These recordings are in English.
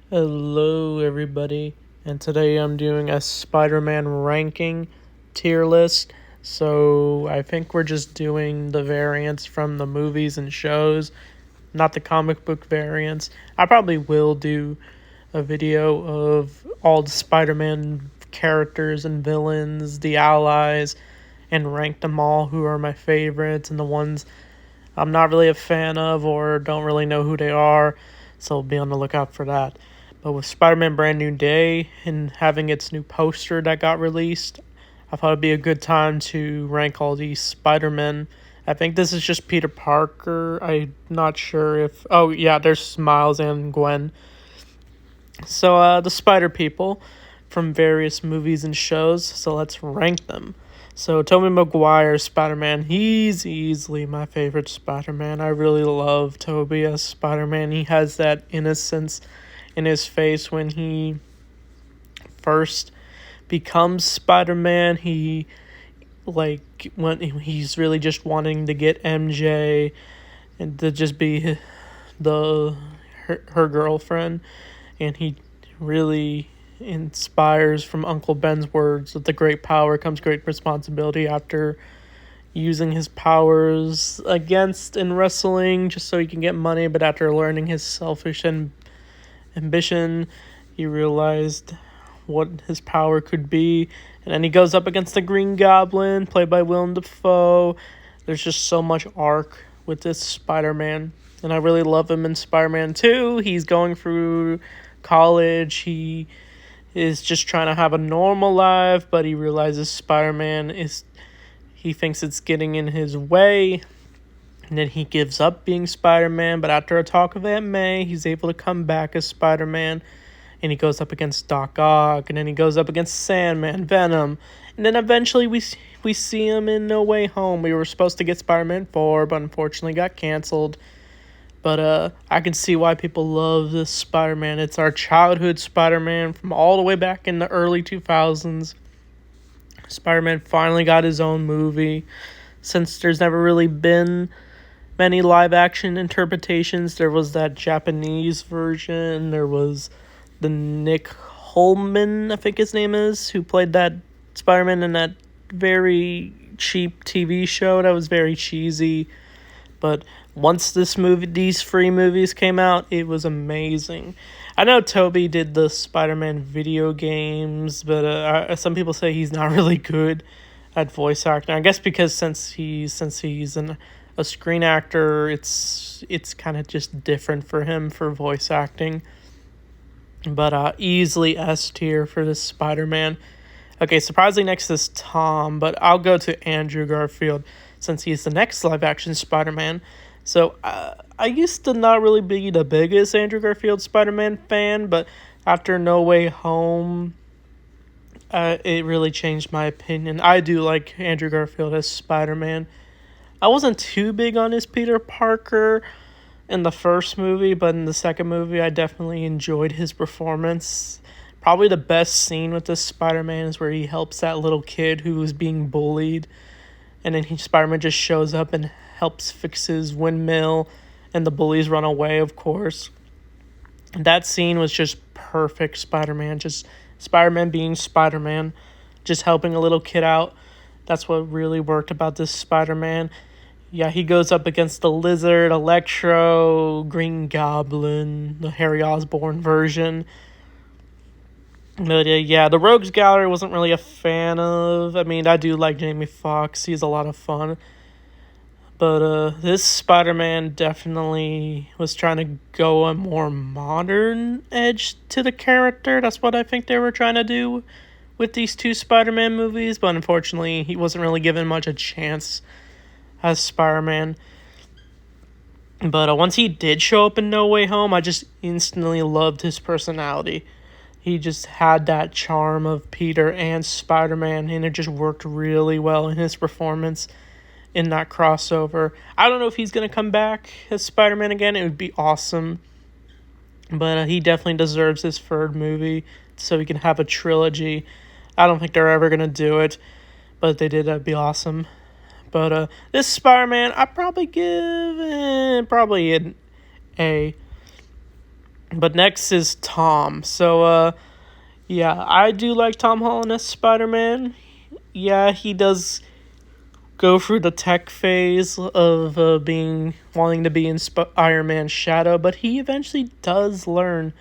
Hello, everybody, and today I'm doing a Spider Man ranking tier list. So, I think we're just doing the variants from the movies and shows, not the comic book variants. I probably will do a video of all the Spider Man characters and villains, the allies, and rank them all who are my favorites and the ones I'm not really a fan of or don't really know who they are. So, be on the lookout for that. But with Spider-Man Brand New Day and having its new poster that got released, I thought it'd be a good time to rank all these Spider-Men. I think this is just Peter Parker. I'm not sure if... Oh, yeah, there's Miles and Gwen. So, the Spider People from various movies and shows. So, let's rank them. So, Tobey Maguire's Spider-Man, he's easily my favorite Spider-Man. I really love Tobey as Spider-Man. He has that innocence in his face when he first becomes Spider-Man. He when he's really just wanting to get MJ and to just be the her girlfriend, and he really inspires from Uncle Ben's words, with the great power comes great responsibility, after using his powers against in wrestling just so he can get money, but after learning his selfish and ambition, he realized what his power could be. And then he goes up against the Green Goblin, played by Willem Dafoe. There's just so much arc with this Spider-Man. And I really love him in Spider-Man 2. He's going through college. He is just trying to have a normal life, but he realizes Spider-Man is... He thinks it's getting in his way, and then he gives up being Spider-Man, but after a talk with Aunt May, he's able to come back as Spider-Man, and he goes up against Doc Ock, and then he goes up against Sandman, Venom, and then eventually we see him in No Way Home. We were supposed to get Spider-Man 4, but unfortunately got canceled. But I can see why people love this Spider-Man. It's our childhood Spider-Man from all the way back in the early 2000s. Spider-Man finally got his own movie, since there's never really been many live-action interpretations. There was that Japanese version. There was the Nick Holman, I think his name is, who played that Spider-Man in that very cheap TV show that was very cheesy. But once these three movies came out, it was amazing. I know Toby did the Spider-Man video games, but some people say he's not really good at voice acting. I guess because since he's a screen actor, it's kind of just different for him for voice acting. But easily S tier for this Spider-Man. Okay, surprisingly next is Tom, but I'll go to Andrew Garfield since he's the next live-action Spider-Man. So I used to not really be the biggest Andrew Garfield Spider-Man fan, but after No Way Home, it really changed my opinion. I do like Andrew Garfield as Spider-Man. I wasn't too big on his Peter Parker in the first movie, but in the second movie, I definitely enjoyed his performance. Probably the best scene with this Spider-Man is where he helps that little kid who was being bullied, and then Spider-Man just shows up and helps fix his windmill, and the bullies run away, of course. And that scene was just perfect Spider-Man, just Spider-Man being Spider-Man, just helping a little kid out. That's what really worked about this Spider-Man. Yeah, he goes up against the Lizard, Electro, Green Goblin, the Harry Osborn version. But yeah, the Rogues Gallery wasn't really a fan of. I mean, I do like Jamie Foxx. He's a lot of fun. But this Spider-Man definitely was trying to go a more modern edge to the character. That's what I think they were trying to do with these two Spider-Man movies. But unfortunately, he wasn't really given much a chance as Spider-Man. But once he did show up in No Way Home, I just instantly loved his personality. He just had that charm of Peter and Spider-Man, and it just worked really well in his performance in that crossover. I don't know if he's going to come back as Spider-Man again. It would be awesome. But he definitely deserves his third movie so he can have a trilogy. I don't think they're ever going to do it, but if they did, that'd be awesome. But this Spider-Man, I'd probably give probably an A. But next is Tom. So, yeah, I do like Tom Holland as Spider-Man. Yeah, he does go through the tech phase of being wanting to be in Iron Man's shadow, but he eventually does learn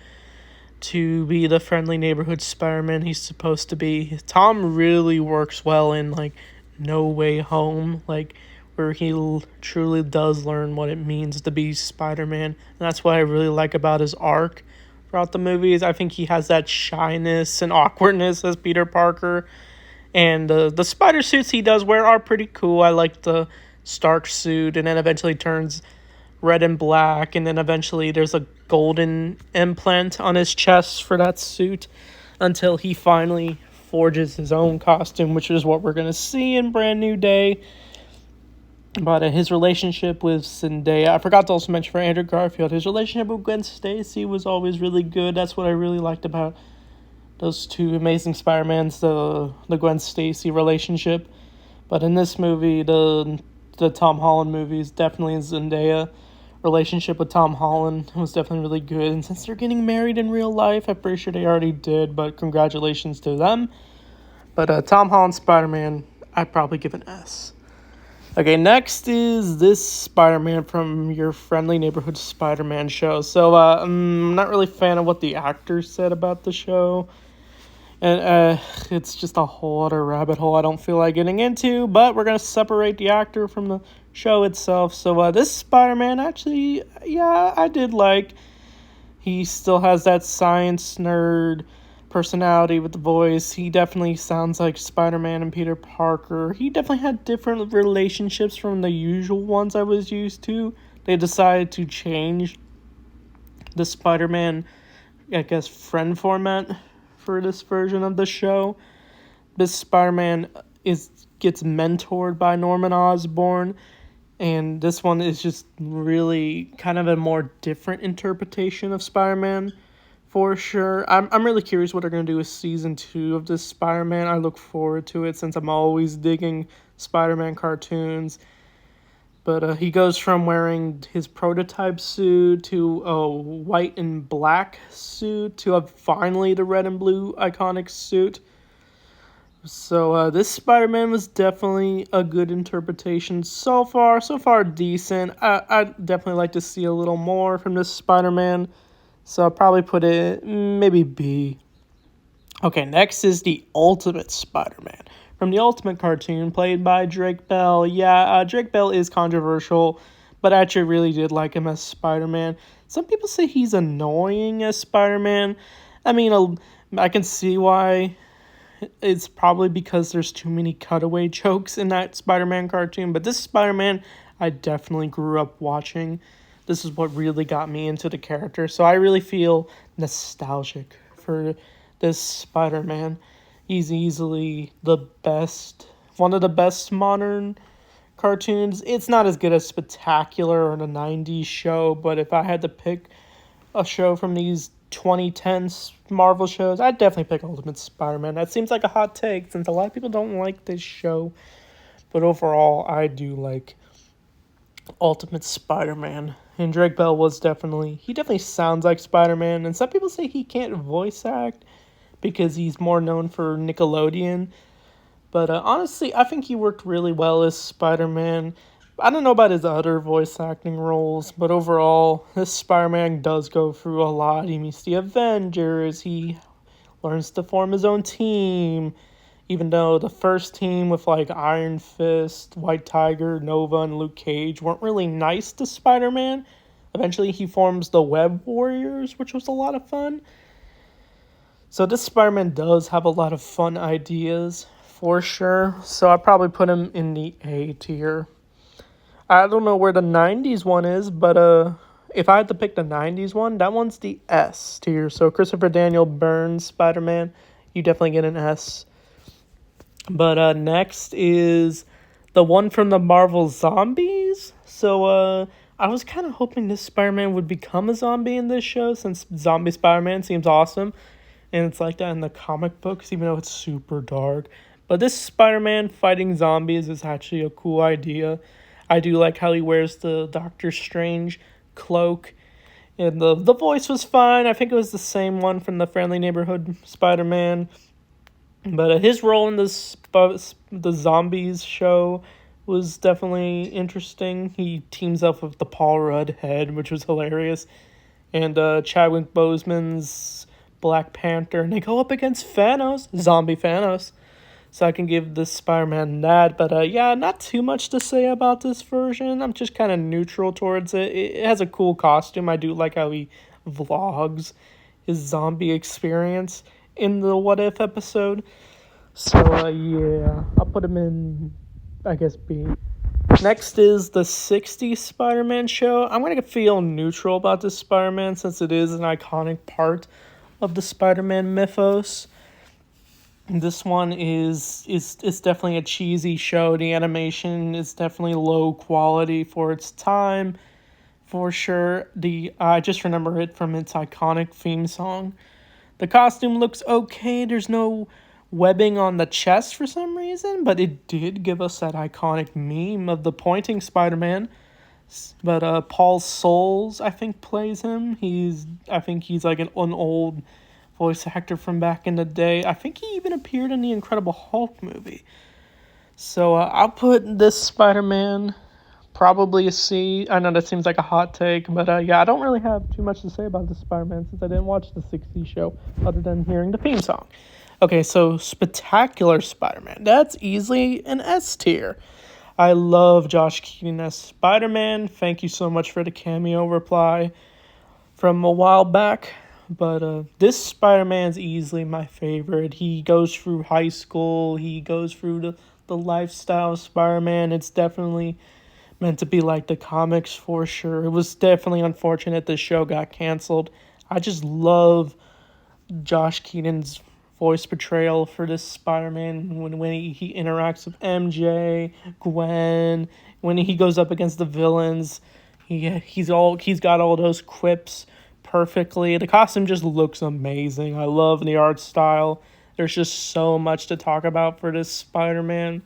to be the friendly neighborhood Spider-Man he's supposed to be. Tom really works well in like No Way Home, like where he truly does learn what it means to be Spider-Man. And that's what I really like about his arc throughout the movies. I think he has that shyness and awkwardness as Peter Parker, and the spider suits he does wear are pretty cool. I like the Stark suit, and then eventually turns red and black, and then eventually there's a golden implant on his chest for that suit until he finally forges his own costume, which is what we're going to see in Brand New Day. But his relationship with Zendaya, I forgot to also mention for Andrew Garfield, his relationship with Gwen Stacy was always really good. That's what I really liked about those two Amazing Spider-Mans, the Gwen Stacy relationship. But in this movie, the Tom Holland movies, definitely Zendaya relationship with Tom Holland was definitely really good. And since they're getting married in real life, I'm pretty sure they already did, but congratulations to them. But Tom Holland Spider-Man, I'd probably give an S. Okay, next is this Spider-Man from your friendly neighborhood Spider-Man show. So, I'm not really a fan of what the actors said about the show. And it's just a whole other rabbit hole I don't feel like getting into, but we're going to separate the actor from the show itself. So this Spider-Man, actually, yeah, I did like. He still has that science nerd personality with the voice. He definitely sounds like Spider-Man and Peter Parker. He definitely had different relationships from the usual ones I was used to. They decided to change the Spider-Man, I guess, friend format for this version of the show. This Spider-Man gets mentored by Norman Osborn, and this one is just really kind of a more different interpretation of Spider-Man for sure. I'm really curious what they're going to do with season 2 of this Spider-Man. I look forward to it since I'm always digging Spider-Man cartoons. But he goes from wearing his prototype suit to a white and black suit to finally the red and blue iconic suit. So this Spider-Man was definitely a good interpretation so far. So far, decent. I'd definitely like to see a little more from this Spider-Man. So I'll probably put it maybe B. Okay, next is the Ultimate Spider-Man from the Ultimate cartoon, played by Drake Bell. Yeah, Drake Bell is controversial, but I actually really did like him as Spider-Man. Some people say he's annoying as Spider-Man. I mean, I can see why. It's probably because there's too many cutaway jokes in that Spider-Man cartoon, but this Spider-Man I definitely grew up watching. This is what really got me into the character, so I really feel nostalgic for this Spider-Man. He's easily the best, one of the best modern cartoons. It's not as good as Spectacular or the 90s show, but if I had to pick a show from these 2010s Marvel shows, I'd definitely pick Ultimate Spider-Man. That seems like a hot take since a lot of people don't like this show, but overall, I do like Ultimate Spider-Man. And Drake Bell he definitely sounds like Spider-Man, and some people say he can't voice act because he's more known for Nickelodeon. But honestly, I think he worked really well as Spider-Man. I don't know about his other voice acting roles, but overall, this Spider-Man does go through a lot. He meets the Avengers, he learns to form his own team, even though the first team with like Iron Fist, White Tiger, Nova, and Luke Cage weren't really nice to Spider-Man. Eventually, he forms the Web Warriors, which was a lot of fun. So this Spider-Man does have a lot of fun ideas, for sure. So I'd probably put him in the A tier. I don't know where the 90s one is, but if I had to pick the 90s one, that one's the S tier. So Christopher Daniel Burns Spider-Man, you definitely get an S. But next is the one from the Marvel Zombies. So I was kind of hoping this Spider-Man would become a zombie in this show, since Zombie Spider-Man seems awesome. And it's like that in the comic books, even though it's super dark. But this Spider-Man fighting zombies is actually a cool idea. I do like how he wears the Doctor Strange cloak. And the voice was fine. I think it was the same one from the Friendly Neighborhood Spider-Man. But his role in the Zombies show was definitely interesting. He teams up with the Paul Rudd head, which was hilarious. And Chadwick Boseman's Black Panther. And they go up against Thanos, zombie Thanos. So I can give this Spider-Man that. But yeah, not too much to say about this version. I'm just kind of neutral towards it. It has a cool costume. I do like how he vlogs his zombie experience in the What If episode. So yeah, I'll put him in, I guess, B. Next is the 60s Spider-Man show. I'm going to feel neutral about this Spider-Man since it is an iconic part of the Spider-Man mythos. This one is definitely a cheesy show. The animation is definitely low quality for its time, for sure. I just remember it from its iconic theme song. The costume looks okay. There's no webbing on the chest for some reason, but it did give us that iconic meme of the pointing Spider-Man. But Paul Soules, I think, plays him. I think he's like an old voice actor from back in the day. I think he even appeared in the Incredible Hulk movie. So I'll put this Spider-Man probably a C. I know that seems like a hot take, but yeah, I don't really have too much to say about this Spider-Man since I didn't watch the 60s show other than hearing the theme song. Okay, so Spectacular Spider-Man. That's easily an S tier. I love Josh Keaton as Spider-Man. Thank you so much for the cameo reply from a while back. But this Spider-Man's easily my favorite. He goes through high school. He goes through the lifestyle of Spider-Man. It's definitely meant to be like the comics for sure. It was definitely unfortunate the show got canceled. I just love Josh Keaton's voice portrayal for this Spider-Man when he interacts with MJ, Gwen, when he goes up against the villains. He's got all those quips perfectly. The costume just looks amazing. I love the art style. There's just so much to talk about for this Spider-Man.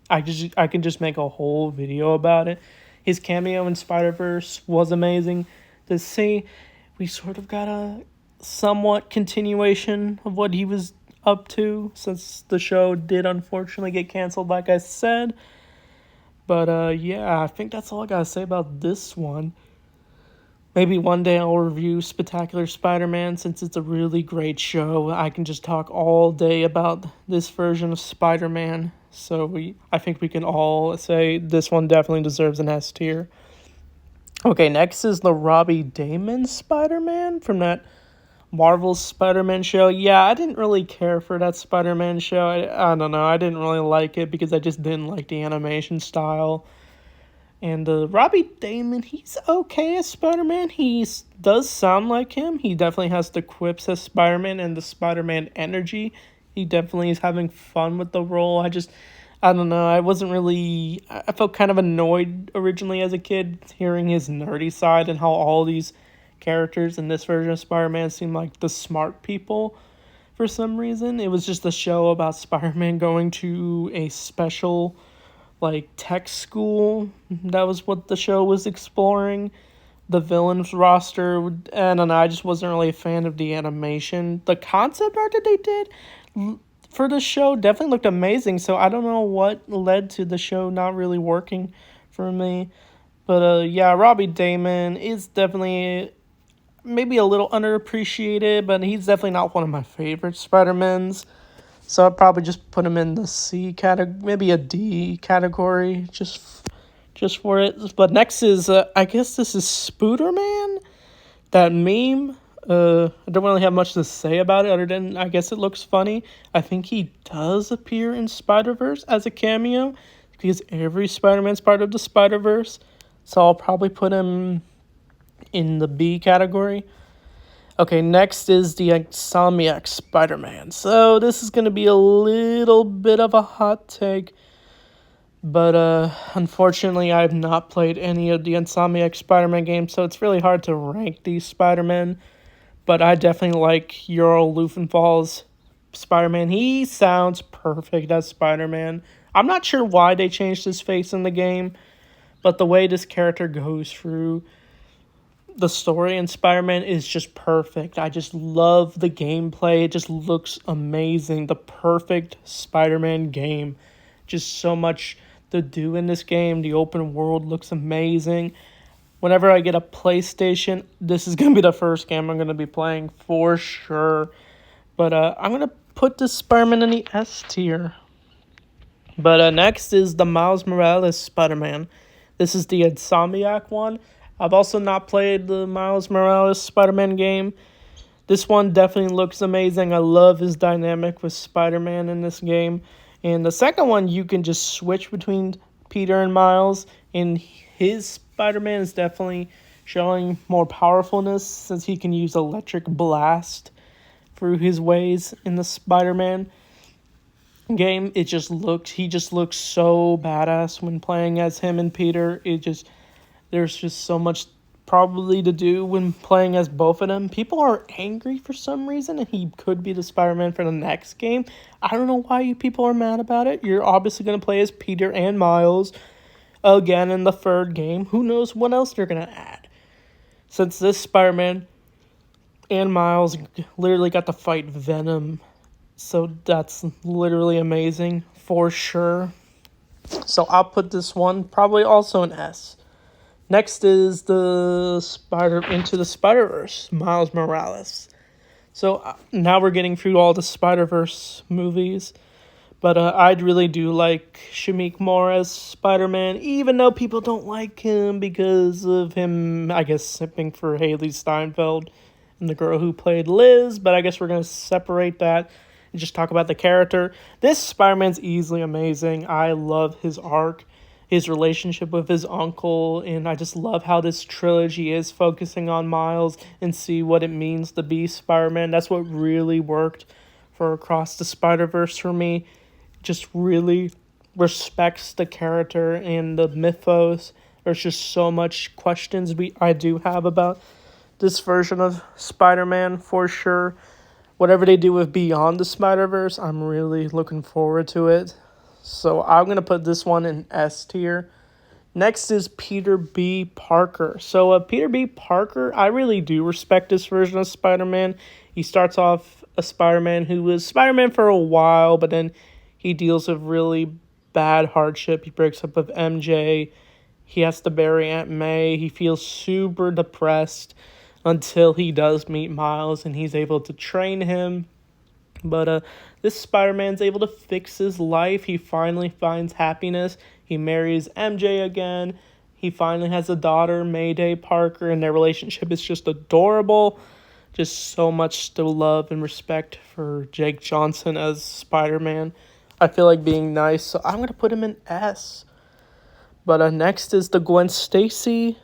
I can just make a whole video about it. His cameo in Spider-Verse was amazing. To see, we sort of got a somewhat continuation of what he was up to since the show did unfortunately get canceled, like I said. But yeah, I think that's all I gotta say about this one. Maybe one day I'll review Spectacular Spider-Man since it's a really great show. I can just talk all day about this version of Spider-Man. So I think we can all say this one definitely deserves an S tier. Okay, next is the Robbie Daymond Spider-Man from that Marvel's Spider-Man show. Yeah, I didn't really care for that Spider-Man show. I don't know. I didn't really like it because I just didn't like the animation style. And Robbie Daymond, he's okay as Spider-Man. He does sound like him. He definitely has the quips as Spider-Man and the Spider-Man energy. He definitely is having fun with the role. I don't know. I felt kind of annoyed originally as a kid hearing his nerdy side and how all these characters in this version of Spider-Man seem like the smart people for some reason. It was just a show about Spider-Man going to a special tech school. That was what the show was exploring. The villains roster, I don't know, I just wasn't really a fan of the animation. The concept art that they did for the show definitely looked amazing, so I don't know what led to the show not really working for me. But yeah, Robbie Daymond is definitely maybe a little underappreciated, but he's definitely not one of my favorite Spider-Mans. So I'd probably just put him in the C category, maybe a D category, just for it. But next is, I guess this is Spooderman, that meme. I don't really have much to say about it other than I guess it looks funny. I think he does appear in Spider-Verse as a cameo because every Spider-Man's part of the Spider-Verse. So I'll probably put him in the B category. Okay, next is the Insomniac Spider-Man. So this is going to be a little bit of a hot take. But unfortunately, I have not played any of the Insomniac Spider-Man games, so it's really hard to rank these Spider-Men. But I definitely like Ural Lufenfall's Spider-Man. He sounds perfect as Spider-Man. I'm not sure why they changed his face in the game, but the way this character goes through the story in Spider-Man is just perfect. I just love the gameplay. It just looks amazing. The perfect Spider-Man game. Just so much to do in this game. The open world looks amazing. Whenever I get a PlayStation, this is going to be the first game I'm going to be playing for sure. But I'm going to put this Spider-Man in the S tier. But next is the Miles Morales Spider-Man. This is the Insomniac one. I've also not played the Miles Morales Spider-Man game. This one definitely looks amazing. I love his dynamic with Spider-Man in this game. And the second one, you can just switch between Peter and Miles. And his Spider-Man is definitely showing more powerfulness since he can use electric blast through his ways in the Spider-Man game. He just looks so badass when playing as him and Peter. There's just so much probably to do when playing as both of them. People are angry for some reason, and he could be the Spider-Man for the next game. I don't know why you people are mad about it. You're obviously going to play as Peter and Miles again in the third game. Who knows what else they're going to add? Since this Spider-Man and Miles literally got to fight Venom. So that's literally amazing for sure. So I'll put this one probably also an S. Next is the Into the Spider-Verse, Miles Morales. So now we're getting through all the Spider-Verse movies. But I really do like Shameik Moore as Spider-Man, even though people don't like him because of him, I guess, simping for Haley Steinfeld and the girl who played Liz. But I guess we're going to separate that and just talk about the character. This Spider-Man's easily amazing. I love his arc, his relationship with his uncle, and I just love how this trilogy is focusing on Miles and see what it means to be Spider-Man. That's what really worked for Across the Spider-Verse for me. Just really respects the character and the mythos. There's just so much questions I do have about this version of Spider-Man for sure. Whatever they do with Beyond the Spider-Verse, I'm really looking forward to it. So I'm going to put this one in S tier. Next is Peter B. Parker. So Peter B. Parker, I really do respect this version of Spider-Man. He starts off a Spider-Man who was Spider-Man for a while, but then he deals with really bad hardship. He breaks up with MJ. He has to bury Aunt May. He feels super depressed until he does meet Miles and he's able to train him. But this Spider-Man's able to fix his life. He finally finds happiness. He marries MJ again. He finally has a daughter, Mayday Parker, and their relationship is just adorable. Just so much to love and respect for Jake Johnson as Spider-Man. I feel like being nice, so I'm going to put him in S. But next is the Gwen Stacy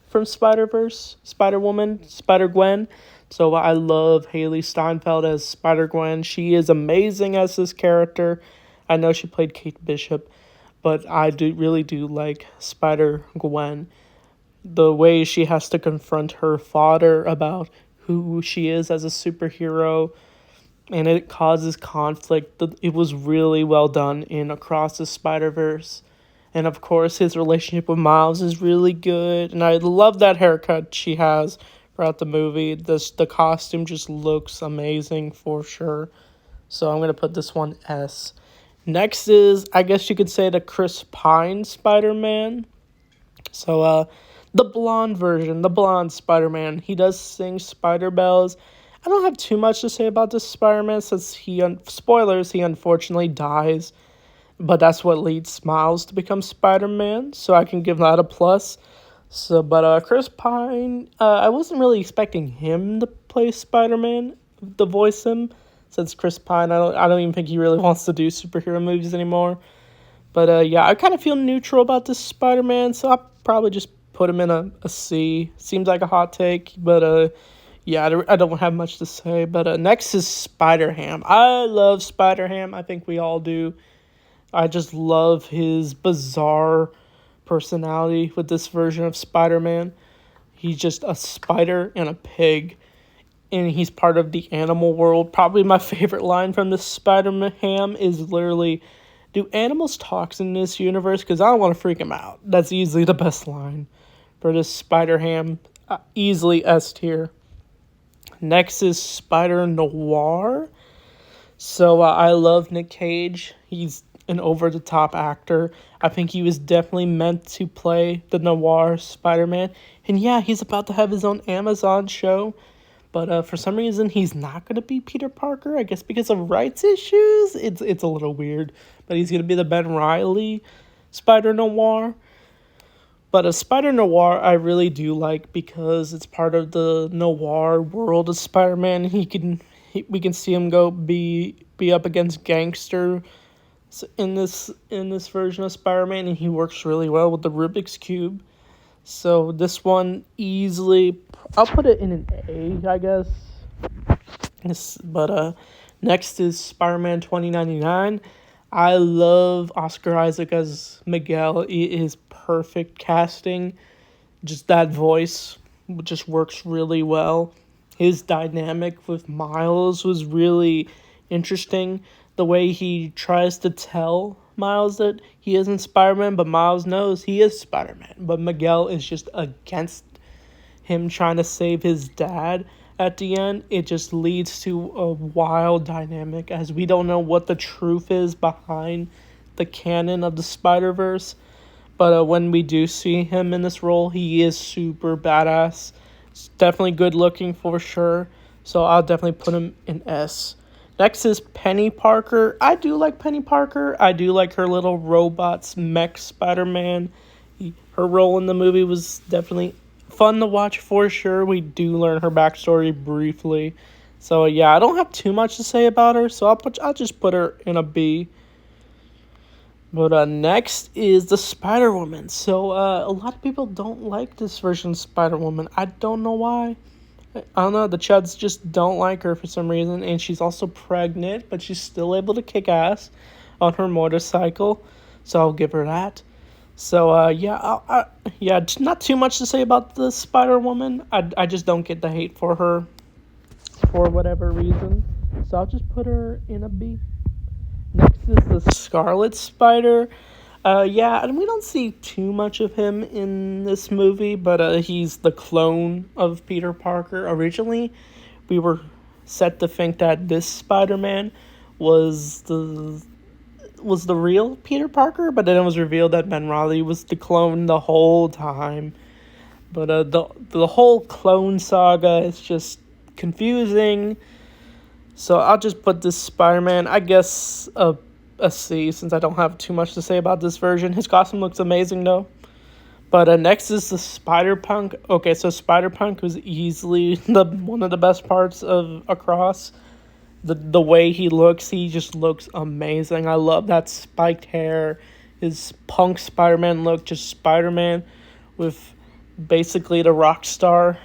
from Spider-Verse, Spider-Woman, Spider-Gwen. So I love Haley Steinfeld as Spider-Gwen. She is amazing as this character. I know she played Kate Bishop, but I really do like Spider-Gwen. The way she has to confront her father about who she is as a superhero, and it causes conflict. It was really well done in Across the Spider-Verse. And of course, his relationship with Miles is really good. And I love that haircut she has throughout the movie. The costume just looks amazing for sure. So I'm going to put this one S. Next is, I guess you could say, the Chris Pine Spider-Man. So the blonde version, the blonde Spider-Man. He does sing Spider Bells. I don't have too much to say about this Spider-Man since spoilers, he unfortunately dies. But that's what leads Miles to become Spider-Man, so I can give that a plus. But Chris Pine, I wasn't really expecting him to play Spider-Man, to voice him, since Chris Pine, I don't even think he really wants to do superhero movies anymore. But yeah, I kind of feel neutral about this Spider-Man, so I'll probably just put him in a C. Seems like a hot take, but yeah, I don't have much to say. But next is Spider-Ham. I love Spider-Ham. I think we all do. I just love his bizarre personality with this version of Spider-Man. He's just a spider and a pig, and he's part of the animal world. Probably my favorite line from this Spider-Ham is literally, do animals talk in this universe? Because I don't want to freak him out. That's easily the best line for this Spider-Ham. Easily S tier. Next is Spider Noir. So I love Nick Cage. He's an over the top actor. I think he was definitely meant to play the noir Spider Man. And yeah, he's about to have his own Amazon show. But for some reason, he's not going to be Peter Parker. I guess because of rights issues. It's a little weird. But he's going to be the Ben Reilly Spider Noir. But a Spider Noir I really do like because it's part of the noir world of Spider-Man. We can see him go be up against gangster in this version of Spider-Man, and he works really well with the Rubik's Cube. So this one easily, I'll put it in an A, I guess. But next is Spider-Man 2099. I love Oscar Isaac as Miguel. It is perfect casting. Just that voice just works really well. His dynamic with Miles was really interesting. The way he tries to tell Miles that he isn't Spider-Man, but Miles knows he is Spider-Man. But Miguel is just against him trying to save his dad at the end. It just leads to a wild dynamic as we don't know what the truth is behind the canon of the Spider-Verse. But when we do see him in this role, he is super badass. It's definitely good looking for sure. So I'll definitely put him in S. Next is Penny Parker. I do like Penny Parker. I do like her little robots mech Spider-Man. Her role in the movie was definitely fun to watch for sure. We do learn her backstory briefly. So yeah, I don't have too much to say about her. So I'll just put her in a B. But next is the Spider-Woman. So a lot of people don't like this version of Spider-Woman. I don't know why. I don't know, the Chuds just don't like her for some reason, and she's also pregnant, but she's still able to kick ass on her motorcycle, so I'll give her that. So, yeah, not too much to say about the Spider-Woman. I just don't get the hate for her for whatever reason, so I'll just put her in a B. Next is the Scarlet Spider. Yeah, and we don't see too much of him in this movie, but he's the clone of Peter Parker. Originally, we were set to think that this Spider-Man was the real Peter Parker, but then it was revealed that Ben Reilly was the clone the whole time. But the whole clone saga is just confusing. So I'll just put this Spider-Man, I guess, a C, since I don't have too much to say about this version. His costume looks amazing, though. But next is the Spider-Punk. Okay, so Spider-Punk was easily one of the best parts of Across. The way he just looks amazing. I love that spiked hair. His punk Spider-Man look, just Spider-Man with basically the rock star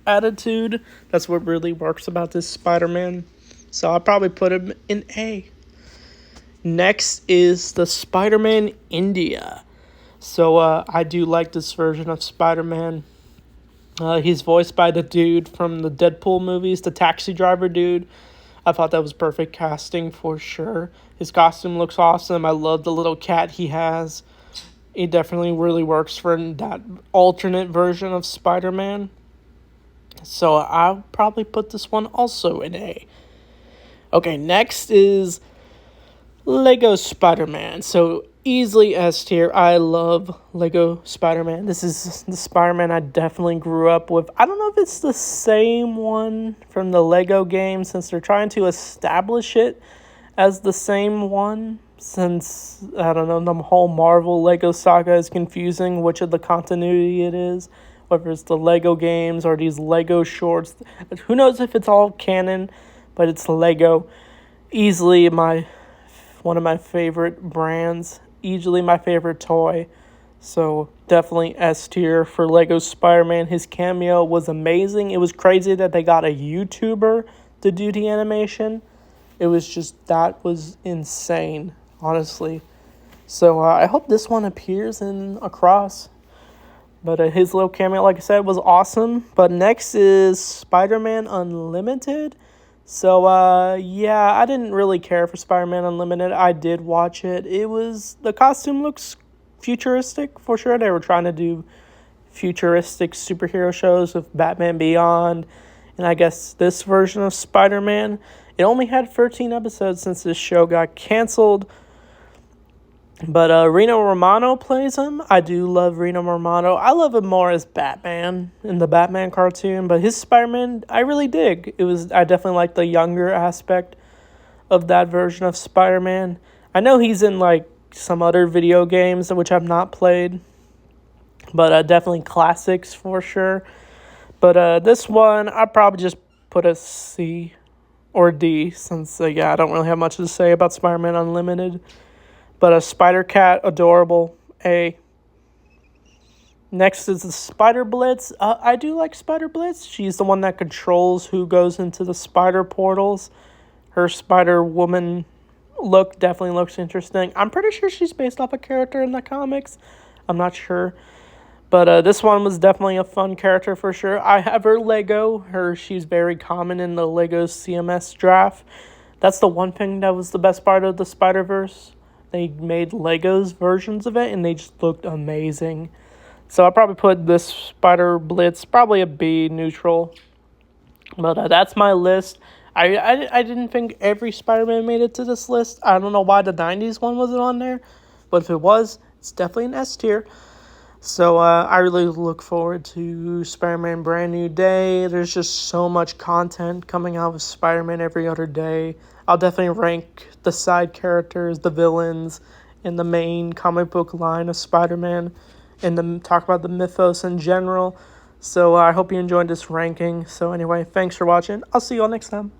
attitude. That's what really works about this Spider-Man. So I'll probably put him in A. Next is the Spider-Man India. So I do like this version of Spider-Man. He's voiced by the dude from the Deadpool movies, the taxi driver dude. I thought that was perfect casting for sure. His costume looks awesome. I love the little cat he has. It definitely really works for that alternate version of Spider-Man. So I'll probably put this one also in A. Okay, next is Lego Spider-Man. So easily S tier. I love Lego Spider-Man. This is the Spider-Man I definitely grew up with. I don't know if it's the same one from the Lego game, since they're trying to establish it as the same one, since, I don't know, the whole Marvel Lego saga is confusing which of the continuity it is, whether it's the Lego games or these Lego shorts. Who knows if it's all canon, but it's Lego. Easily one of my favorite brands, easily my favorite toy. So definitely S tier for Lego Spider-Man. His cameo was amazing. It was crazy that they got a YouTuber to do the animation. It was that was insane, honestly. So I hope this one appears in Across. But his little cameo, like I said, was awesome. But next is Spider-Man Unlimited. So, yeah, I didn't really care for Spider-Man Unlimited. I did watch it. The costume looks futuristic, for sure. They were trying to do futuristic superhero shows with Batman Beyond, and I guess this version of Spider-Man. It only had 13 episodes since this show got canceled. But Rino Romano plays him. I do love Rino Romano. I love him more as Batman in the Batman cartoon, but his Spider-Man I really dig. I definitely like the younger aspect of that version of Spider-Man. I know he's in like some other video games which I've not played, but definitely classics for sure. But this one I probably just put a C or D since I don't really have much to say about Spider-Man Unlimited. But a Spider-Cat, adorable, A. Next is the Spider Blitz. I do like Spider Blitz. She's the one that controls who goes into the spider portals. Her Spider-Woman look definitely looks interesting. I'm pretty sure she's based off a character in the comics. I'm not sure. But this one was definitely a fun character for sure. I have her Lego. She's very common in the Lego CMS draft. That's the one thing that was the best part of the Spider-Verse. They made Legos versions of it, and they just looked amazing. So I probably put this Spider Blitz probably a B, neutral. But that's my list. I didn't think every Spider-Man made it to this list. I don't know why the 90s one wasn't on there. But if it was, it's definitely an S tier. So I really look forward to Spider-Man Brand New Day. There's just so much content coming out of Spider-Man every other day. I'll definitely rank the side characters, the villains, and the main comic book line of Spider-Man, and then talk about the mythos in general. So I hope you enjoyed this ranking. So anyway, thanks for watching. I'll see you all next time.